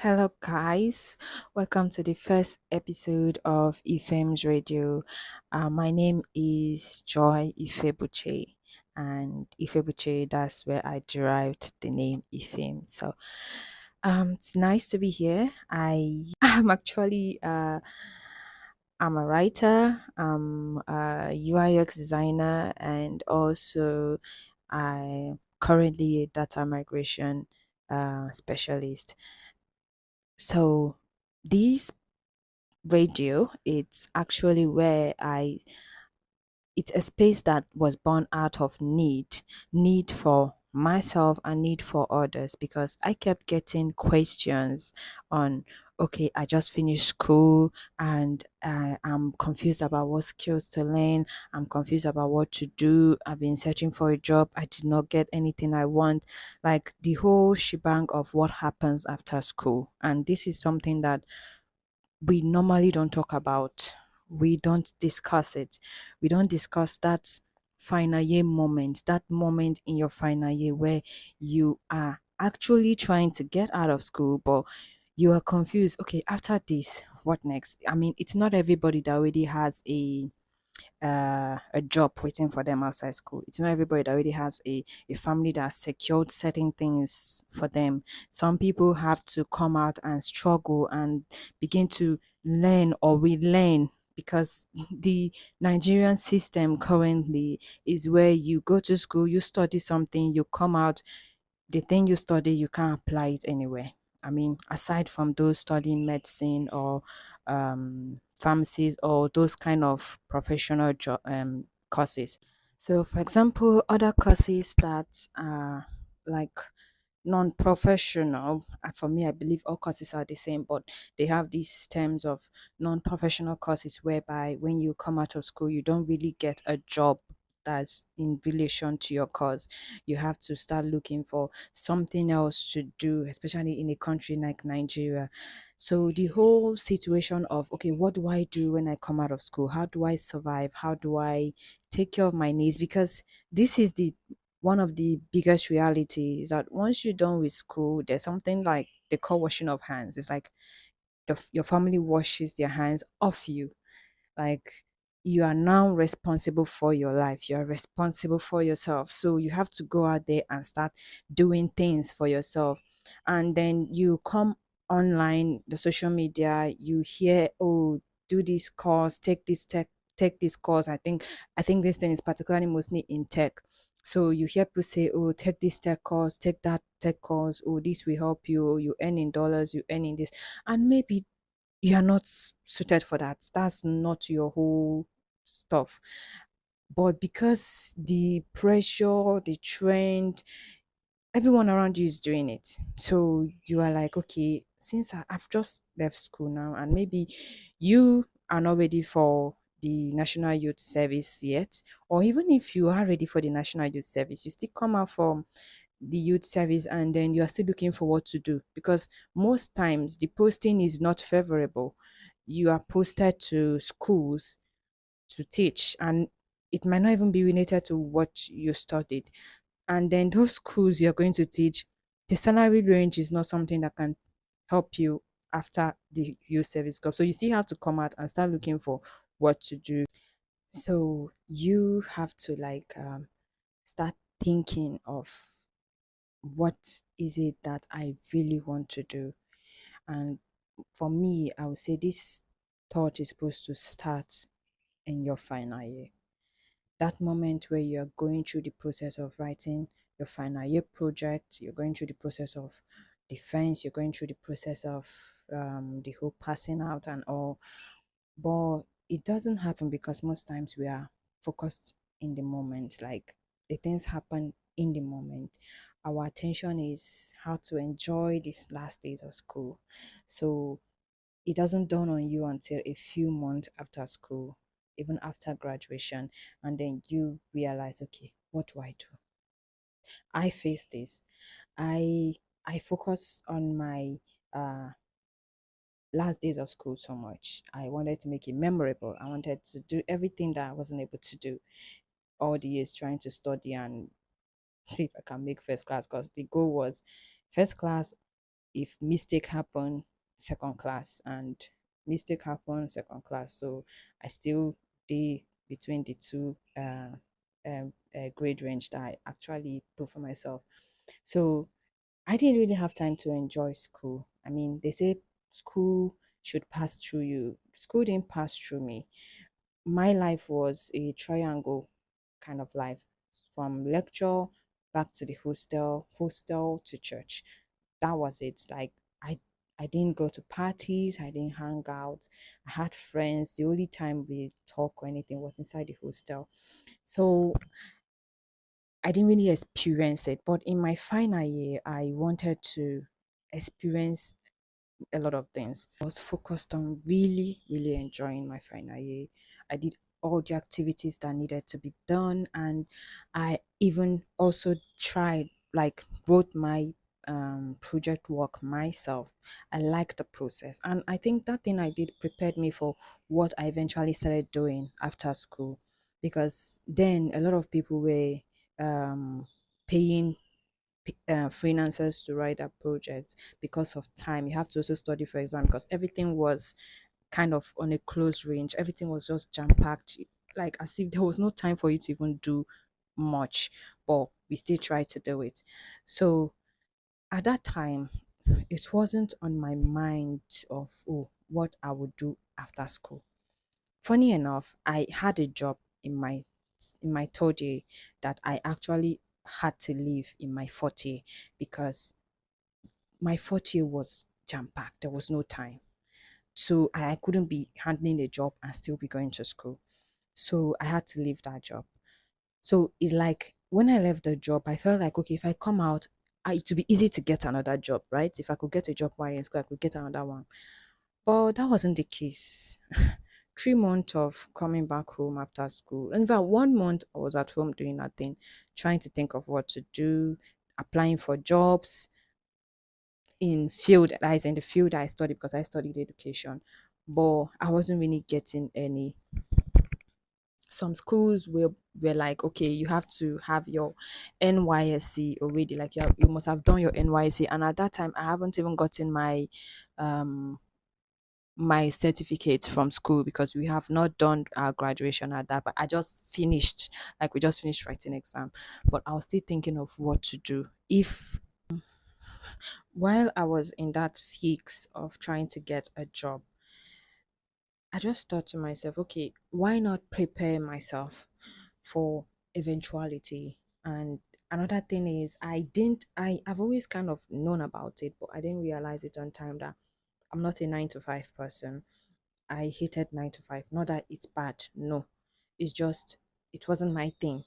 Hello, guys. Welcome to the first episode of IFEM's Radio. My name is Joy Ifebuche, and Ifebuche, that's where I derived the name IFEM. It's nice to be here. I'm actually I'm a writer, I'm a UI/UX designer, and also I currently a data migration specialist. So this radio, it's actually where I it's a space that was born out of need for myself and need for others, because I kept getting questions on, okay, I just finished school and I'm confused about what skills to learn. I'm confused about what to do. I've been searching for a job. I did not get anything I want. Like the whole shebang of what happens after school. And this is something that we normally don't talk about. We don't discuss it. We don't discuss that final year moment, that moment in your final year where you are actually trying to get out of school, but you are confused. Okay, after this, what next? I mean, it's not everybody that already has a job waiting for them outside school. It's not everybody that already has a family that has secured certain things for them. Some people have to come out and struggle and begin to learn or relearn, because the Nigerian system currently is where you go to school, you study something, you come out, the thing you study, you can't apply it anywhere. I mean, aside from those studying medicine or pharmacies or those kind of professional courses. So, for example, other courses that are like non-professional, for me, I believe all courses are the same, but they have these terms of non-professional courses whereby when you come out of school, you don't really get a job that's in relation to your course. You have to start looking for something else to do, especially in a country like Nigeria. So the whole situation of, okay, what do I do when I come out of school? How do I survive? How do I take care of my needs? Because this is the one of the biggest reality is that once you're done with school, there's something like they call washing of hands. It's like your family washes their hands off you. Like, you are now responsible for your life. You are responsible for yourself. So you have to go out there and start doing things for yourself. And then you come online, the social media, you hear, oh, do this course, take this course. I think this thing is particularly mostly in tech. So you hear people say, oh, take this tech course, take that tech course, oh, this will help you, you earn in dollars, you earn in this. And maybe you are not suited for that. That's not your whole stuff. But because the pressure, the trend, everyone around you is doing it. So you are like, okay, since I've just left school now, and maybe you are not ready for the National Youth Service yet, or even if you are ready for the National Youth Service, you still come out from the youth service and then you are still looking for what to do, because most times the posting is not favorable. You are posted to schools to teach, and it might not even be related to what you studied. And then those schools you're going to teach, the salary range is not something that can help you after the youth service club. So you still have to come out and start looking for what to do. So you have to start thinking of, what is it that I really want to do? And for me, I would say this thought is supposed to start in your final year. That moment where you're going through the process of writing your final year project, you're going through the process of defense, you're going through the process of the whole passing out and all. But it doesn't happen because most times we are focused in the moment, like the things happen in the moment. Our attention is how to enjoy these last days of school. So it doesn't dawn on you until a few months after school, even after graduation, and then you realize, okay, what do I do? I face this. I I focus on my uh last days of school so much. I wanted to make it memorable. I wanted to do everything that I wasn't able to do all the years, trying to study and see if I can make first class, because the goal was first class if mistake happen, second class, and mistake happen, second class. So I still did between the two grade range that I actually put for myself. So I didn't really have time to enjoy school. I mean, they say school should pass through you. School didn't pass through me. My life was a triangle kind of life, from lecture back to the hostel, hostel to church. That was it. Like I didn't go to parties, I didn't hang out. I had friends. The only time we talk or anything was inside the hostel. So I didn't really experience it. But in my final year, I wanted to experience a lot of things. I was focused on really, really enjoying my final year. I did all the activities that needed to be done, and I even also tried, like, wrote my project work myself. I liked the process, and I think that thing I did prepared me for what I eventually started doing after school, because then a lot of people were paying freelancers to write that project because of time. You have to also study for exam because everything was kind of on a close range. Everything was just jam packed, like as if there was no time for you to even do much. But we still tried to do it. So at that time, it wasn't on my mind of what I would do after school. Funny enough, I had a job in my third year that I actually had to leave in my fourth year because my fourth year was jam packed. There was no time. So I couldn't be handling a job and still be going to school. So I had to leave that job. So it like when I left the job, I felt like okay, if I come out, it would be easy to get another job, right? If I could get a job while in school, I could get another one. But that wasn't the case. 3 months of coming back home after school. In fact, 1 month I was at home doing nothing, trying to think of what to do, applying for jobs in field that is in the field I studied because I studied education. But I wasn't really getting any. Some schools were like, okay, you have to have your NYSC already. Like you must have done your NYSC. And at that time, I haven't even gotten um my certificate from school because we have not done our graduation at that. But I just finished, like we just finished writing exam. But I was still thinking of what to do if while I was in that fix of trying to get a job. I just thought to myself, okay, why not prepare myself for eventuality? And another thing is, I've always kind of known about it, but I didn't realize it on time that I'm not a 9 to 5 person. I hated 9 to 5. Not that it's bad, no, it's just, it wasn't my thing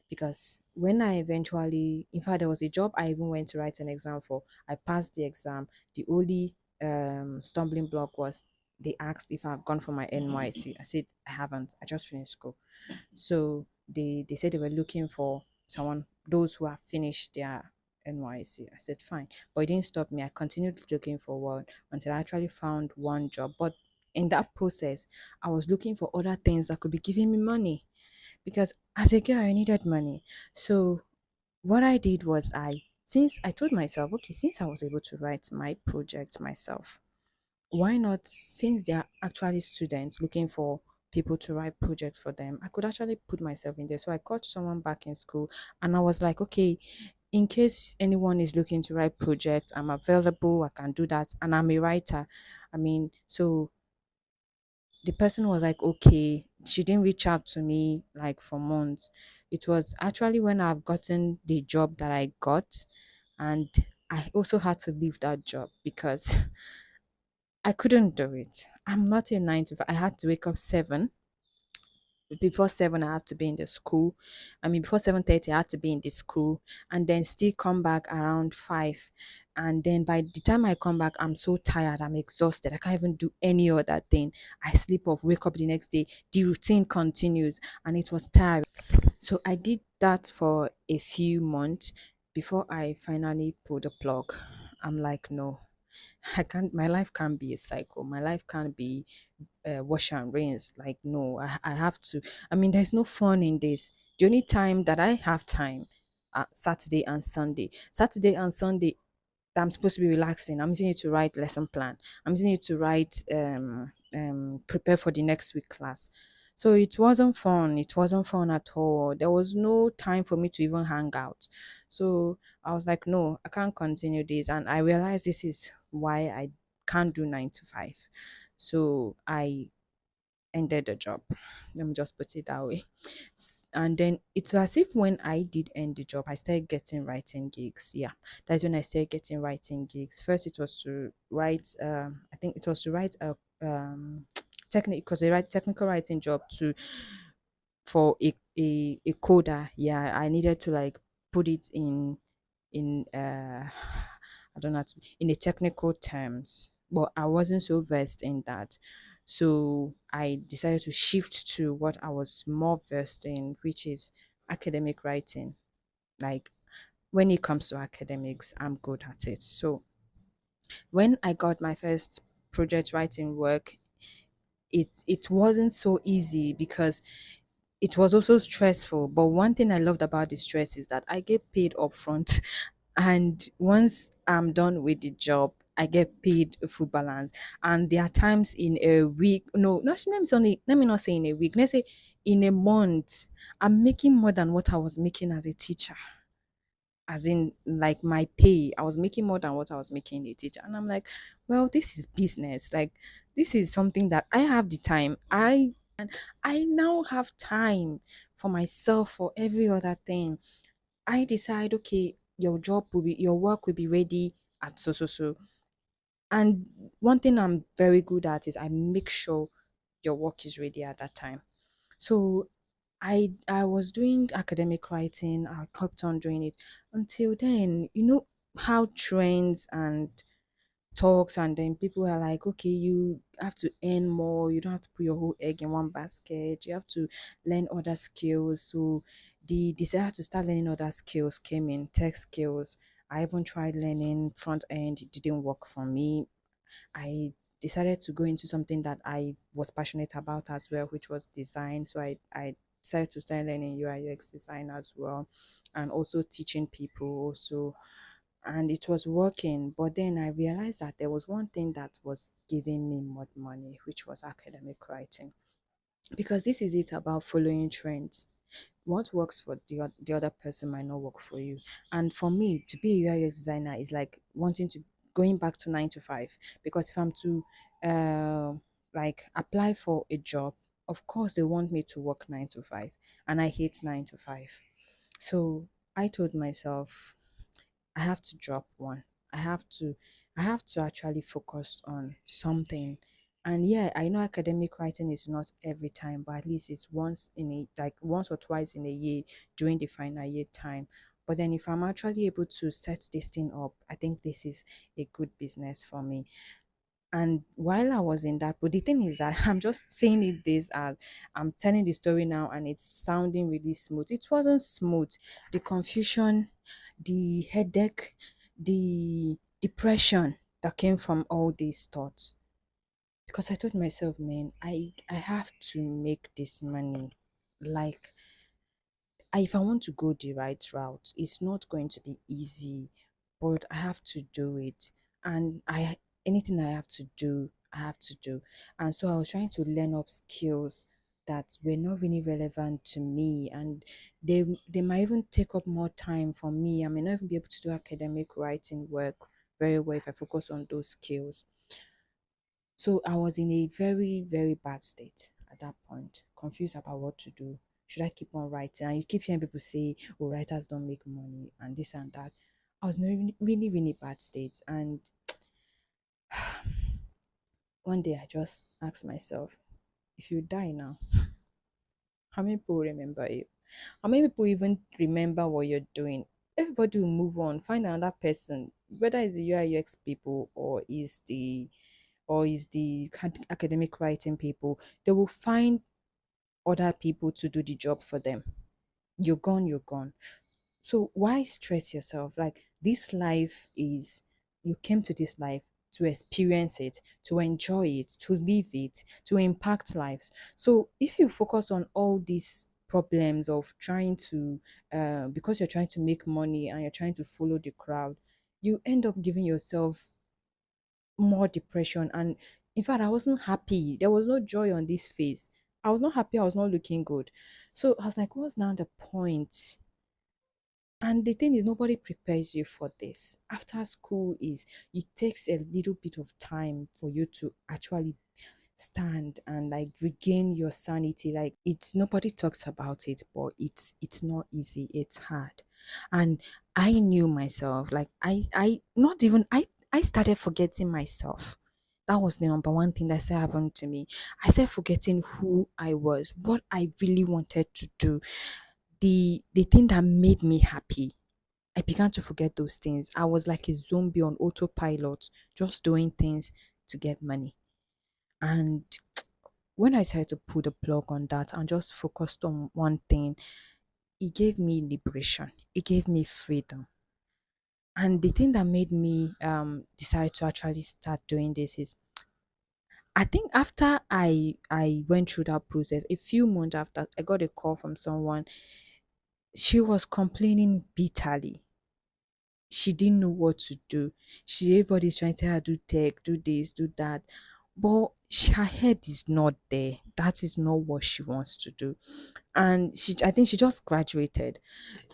because when I eventually, in fact, there was a job I even went to write an exam for. I passed the exam. The only stumbling block was they asked if I've gone for my NYC. I said I haven't. I just finished school. So they said they were looking for someone, those who have finished their NYC. I said fine, but it didn't stop me. I continued looking for one until I actually found one job. But in that process, I was looking for other things that could be giving me money because as a girl I needed money. So what I did was since I told myself, okay, since I was able to write my project myself, why not, since they are actually students looking for people to write projects for them, I could actually put myself in there. So I called someone back in school and I was like, okay, in case anyone is looking to write project, I'm available, I can do that, and I'm a writer. I mean, so the person was like, okay, she didn't reach out to me like for months. It was actually when I've gotten the job that I got, and I also had to leave that job because I couldn't do it. I'm not a 9 to 5. I had to wake up 7. Before 7, I had to be in the school. I mean, before 7:30, I had to be in the school, and then still come back around 5. And then by the time I come back, I'm so tired. I'm exhausted. I can't even do any other thing. I sleep off, wake up the next day. The routine continues, and it was tiring. So I did that for a few months before I finally pulled the plug. I'm like, no, I can't. My life can't be a cycle. My life can't be wash and rinse. Like, no, I have to. I mean, there's no fun in this. The only time that I have time, Saturday and Sunday. Saturday and Sunday, that I'm supposed to be relaxing. I'm using it to write lesson plan. I'm using it to write prepare for the next week class. So it wasn't fun. It wasn't fun at all. There was no time for me to even hang out. So I was like, no, I can't continue this. And I realized this is why I can't do 9 to 5. So I ended the job. Let me just put it that way. And then it's as if when I did end the job, I started getting writing gigs. Yeah, that's when I started getting writing gigs. First, it was to write. I think it was to write a technical, because I write technical writing job to for a coder. Yeah, I needed to like put it in I don't know how to, in a technical terms, but I wasn't so versed in that. So I decided to shift to what I was more versed in, which is academic writing. Like when it comes to academics, I'm good at it. So when I got my first project writing work, it wasn't so easy because it was also stressful. But one thing I loved about the stress is that I get paid upfront, and once I'm done with the job, I get paid a full balance. And there are times in a week, no, not let me only let me not say in a week. Let's say in a month, I'm making more than what I was making as a teacher. As in, like my pay, I was making more than what I was making a teacher, and I'm like, well, this is business. Like this is something that I have the time. I now have time for myself, for every other thing. I decide, okay, your work will be ready at so so so. And one thing I'm very good at is I make sure your work is ready at that time. So I was doing academic writing. I kept on doing it until then. You know how trends and talks, and then people are like, okay, you have to earn more, you don't have to put your whole egg in one basket, you have to learn other skills. So the desire to start learning other skills came in, tech skills. I even tried learning front end, it didn't work for me. I decided to go into something that I was passionate about as well, which was design. So I decided to start learning UI UX design as well, and also teaching people also, and it was working. But then I realized that there was one thing that was giving me more money, which was academic writing. Because this is it about following trends. What works for the other person might not work for you. And for me, to be a UI designer is like wanting to going back to 9 to 5. Because if I'm to like apply for a job, of course they want me to work 9 to 5, and I hate 9 to 5. So I told myself I have to drop one. I have to I have to actually focus on something. And yeah, I know academic writing is not every time, but at least it's once in a like once or twice in a year during the final year time. But then if I'm actually able to set this thing up, I think this is a good business for me. And while I was in that, but the thing is that I'm just saying it this as I'm telling the story now, and it's sounding really smooth. It wasn't smooth. The confusion, the headache, the depression that came from all these thoughts. Because I told myself, man, I have to make this money. Like if I want to go the right route, it's not going to be easy, but I have to do it. And I anything I have to do, I have to do. And so I was trying to learn up skills that were not really relevant to me, and they might even take up more time for me. I may not even be able to do academic writing work very well if I focus on those skills. So I was in a very, very bad state at that point, confused about what to do. Should I keep on writing? And you keep hearing people say, oh, writers don't make money and this and that. I was in a really, really, really bad state. And one day I just asked myself, if you die now, how many people will remember you? How many people even remember what you're doing? Everybody will move on, find another person, whether it's the UI UX people or is the academic writing people. They will find other people to do the job for them. You're gone, you're gone. So why stress yourself? Like this life is you came to this life to experience it, to enjoy it, to live it, to impact lives. So if you focus on all these problems of trying to because you're trying to make money and you're trying to follow the crowd, you end up giving yourself more depression. And in fact, I wasn't happy. There was no joy on this face. I was not happy. I was not looking good. So I was like, what's now the point? And the thing is, nobody prepares you for this. After school is, it takes a little bit of time for you to actually stand and like regain your sanity. Like, it's nobody talks about it, but it's not easy. It's hard. And I knew myself. Like, I not even I started forgetting myself. That was the number one thing that started happening to me. I started forgetting who I was, what I really wanted to do, the thing that made me happy. I began to forget those things. I was like a zombie on autopilot, just doing things to get money. And when I tried to put a plug on that and just focused on one thing, it gave me liberation. It gave me freedom. And the thing that made me decide to actually start doing this is, I think after I went through that process, a few months after, I got a call from someone. She was complaining bitterly. She didn't know what to do. Everybody's trying to tell her do tech, do this, do that. But her head is not there. That is not what she wants to do. And I think she just graduated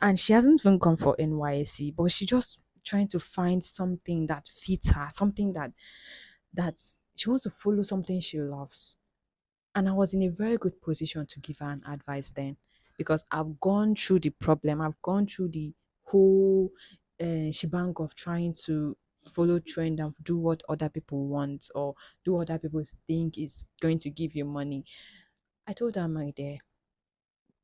and she hasn't even gone for NYSC, but she just trying to find something that fits her, something that she wants to follow, something she loves. And I was in a very good position to give her an advice then, because I've gone through the problem, I've gone through the whole shebang of trying to follow trend and do what other people want or do what other people think is going to give you money. I told her, my dear,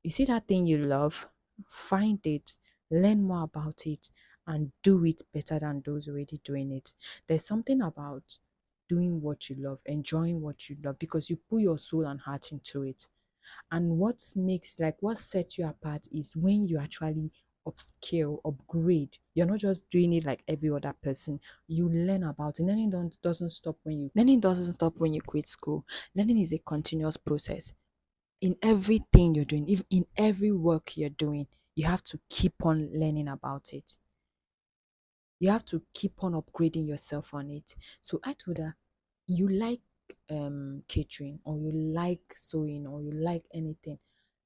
you see that thing you love, find it, learn more about it, and do it better than those already doing it. There's something about doing what you love, enjoying what you love, because you put your soul and heart into it. And what sets you apart is when you actually upscale, upgrade. You're not just doing it like every other person. You learn about it. Learning doesn't stop when you quit school. Learning is a continuous process in everything you're doing, if in every work you're doing, you have to keep on learning about it. You have to keep on upgrading yourself on it. So I told her, you like catering, or you like sewing, or you like anything,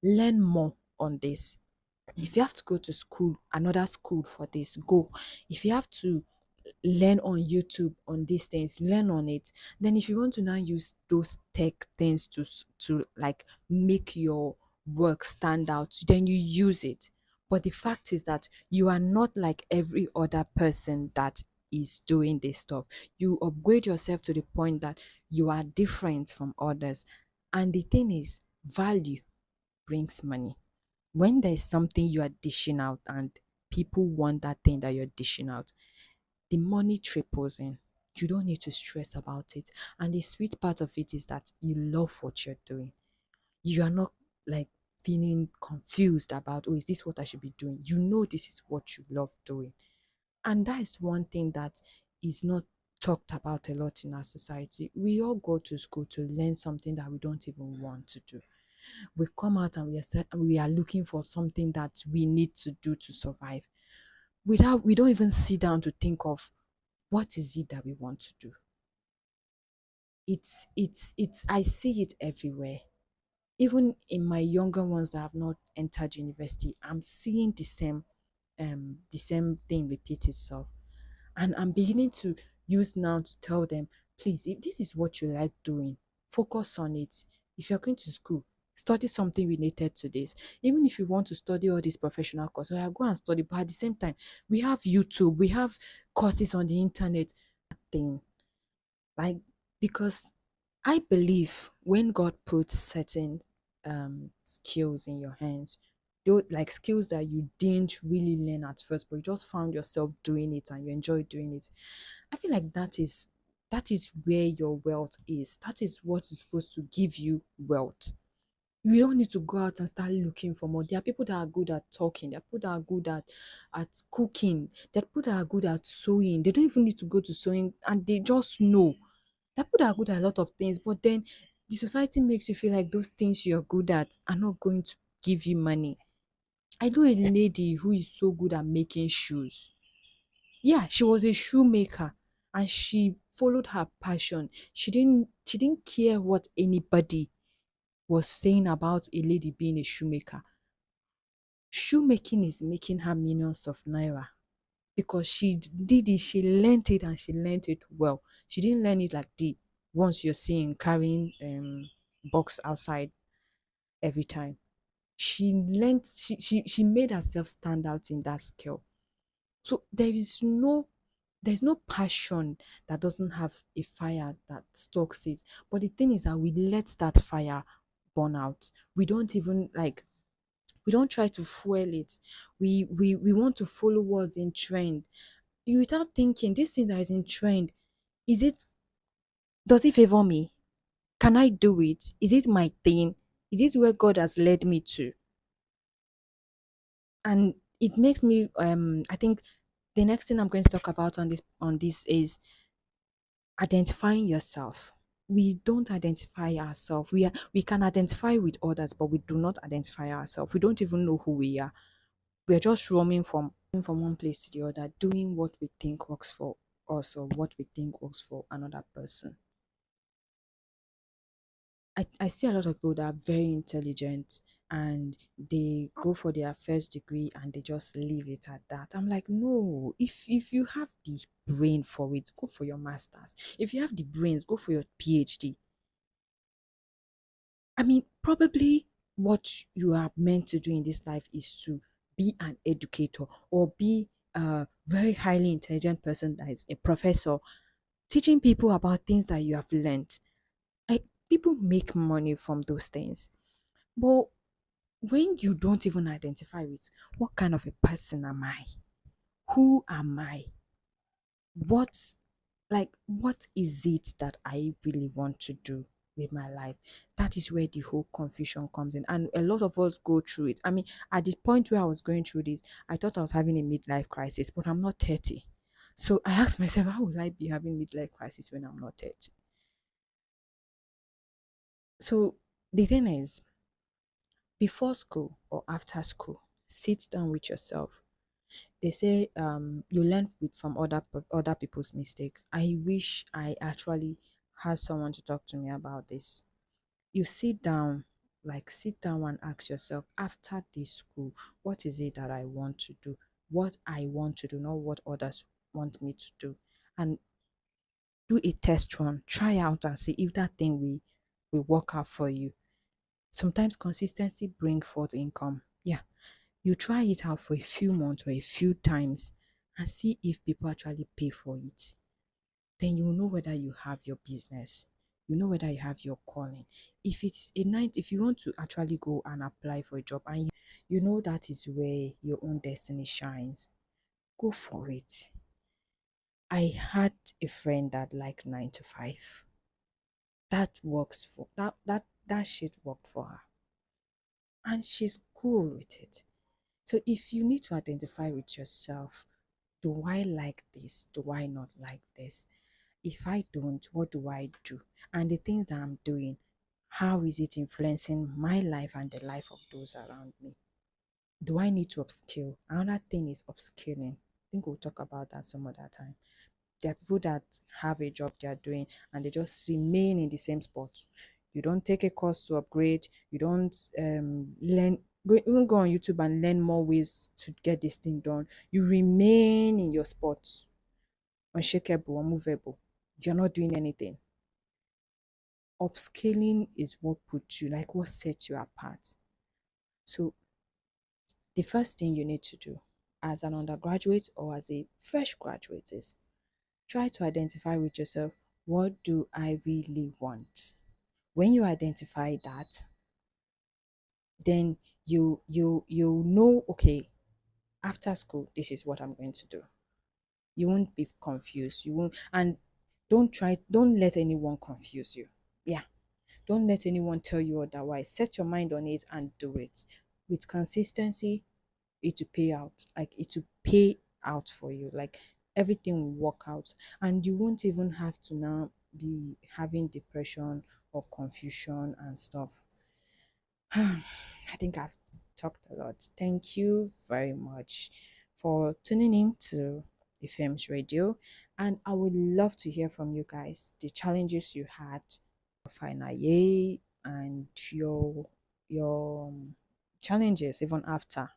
learn more on this. If you have to go to school, another school for this, go. If you have to learn on YouTube on these things, learn on it. Then if you want to now use those tech things to like make your work stand out, then you use it. But the fact is that you are not like every other person that is doing this stuff. You upgrade yourself to the point that you are different from others. And the thing is, value brings money. When there's something you are dishing out and people want that thing that you're dishing out, the money triples in. You don't need to stress about it. And the sweet part of it is that you love what you're doing. You are not like feeling confused about, oh, is this what I should be doing? You know, this is what you love doing. And that is one thing that is not talked about a lot in our society. We all go to school to learn something that we don't even want to do. We come out and we are looking for something that we need to do to survive. We don't even sit down to think of what is it that we want to do. It's I see it everywhere. Even in my younger ones that have not entered university, I'm seeing the same thing repeat itself. And I'm beginning to use now to tell them, please, if this is what you like doing, focus on it. If you're going to school, study something related to this. Even if you want to study all these professional courses, I go and study. But at the same time, we have YouTube, we have courses on the internet thing. Like, because I believe when God puts certain skills in your hands, though like skills that you didn't really learn at first, but you just found yourself doing it and you enjoy doing it. I feel like that is where your wealth is. That is what is supposed to give you wealth. You don't need to go out and start looking for more. There are people that are good at talking. There are people that are good at cooking. There are people that are good at sewing. They don't even need to go to sewing and they just know. There are people that are good at a lot of things, but then the society makes you feel like those things you're good at are not going to give you money. I know a lady who is so good at making shoes. Yeah, she was a shoemaker and she followed her passion. She didn't care what anybody was saying about a lady being a shoemaker. Shoemaking is making her millions of naira because did it, she learned it and she learned it well. She didn't learn it like the ones you're seeing carrying box outside every time. She made herself stand out in that skill. So there's no passion that doesn't have a fire that stokes it. But the thing is that we let that fire burn out. We don't even like we don't try to fuel it. We want to follow what's in trend. You without thinking this thing that is in trend, is it does it favor me? Can I do it? Is it my thing? Is it where God has led me to? And it makes me I think the next thing I'm going to talk about on this is identifying yourself. We don't identify ourselves. We can identify with others, but we do not identify ourselves. We don't even know who we are. We're just roaming from one place to the other, doing what we think works for us or what we think works for another person. I see a lot of people that are very intelligent and they go for their first degree and they just leave it at that. I'm like, no, if you have the brain for it, go for your masters. If you have the brains, go for your PhD. I mean, probably what you are meant to do in this life is to be an educator or be a very highly intelligent person that is a professor, teaching people about things that you have learned. Like people make money from those things. But when you don't even identify with what kind of a person am I? Who am I? What what is it that I really want to do with my life? That is where the whole confusion comes in. And a lot of us go through it. I mean, at the point where I was going through this, I thought I was having a midlife crisis, but I'm not 30. So I asked myself, how will I be having midlife crisis when I'm not 30? So the thing is, before school or after school, sit down with yourself. They say you learn from other people's mistake. I wish I actually had someone to talk to me about this. You sit down, like sit down and ask yourself, after this school, what is it that I want to do? What I want to do, not what others want me to do. And do a test run, try out and see if that thing will work out for you. Sometimes consistency bring forth income. Yeah, you try it out for a few months or a few times and see if people actually pay for it. Then you know whether you have your business. You know whether you have your calling. If it's a night, if you want to actually go and apply for a job and you know that is where your own destiny shines, go for it. I had a friend that liked 9 to 5. That works for that shit worked for her. And she's cool with it. So if you need to identify with yourself, do I like this? Do I not like this? If I don't, what do I do? And the things that I'm doing, how is it influencing my life and the life of those around me? Do I need to upskill? Another thing is upskilling. I think we'll talk about that some other time. There are people that have a job they are doing and they just remain in the same spot. You don't take a course to upgrade. You don't learn. Even go on YouTube and learn more ways to get this thing done. You remain in your spot, unshakable, unmovable. You're not doing anything. Upscaling is what puts you, like what sets you apart. So the first thing you need to do as an undergraduate or as a fresh graduate is try to identify with yourself, what do I really want? When you identify that, then you know, okay, after school, this is what I'm going to do. You won't be confused. You won't, and don't let anyone confuse you. Yeah. Don't let anyone tell you otherwise. Set your mind on it and do it. With consistency, it will pay out. Like it will pay out for you. Like everything will work out. And you won't even have to now be having depression or confusion and stuff. I think I've talked a lot. Thank you very much for tuning in to the Films Radio. And I would love to hear from you guys the challenges you had final year and your challenges even after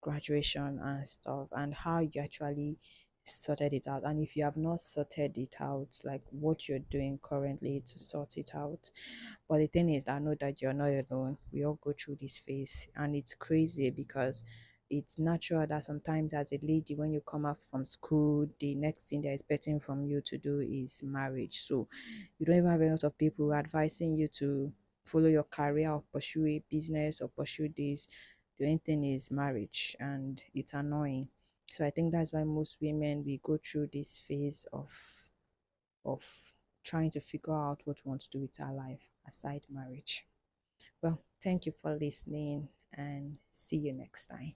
graduation and stuff, and how you actually sorted it out, and if you have not sorted it out, like what you're doing currently to sort it out. But the thing is, I know that you're not alone. We all go through this phase, and it's crazy because it's natural that sometimes as a lady, when you come out from school, the next thing they're expecting from you to do is marriage. So you don't even have a lot of people advising you to follow your career or pursue a business or pursue this. The only thing is marriage, and it's annoying. So I think that's why most women, we go through this phase of trying to figure out what we want to do with our life aside marriage. Well, thank you for listening, and see you next time.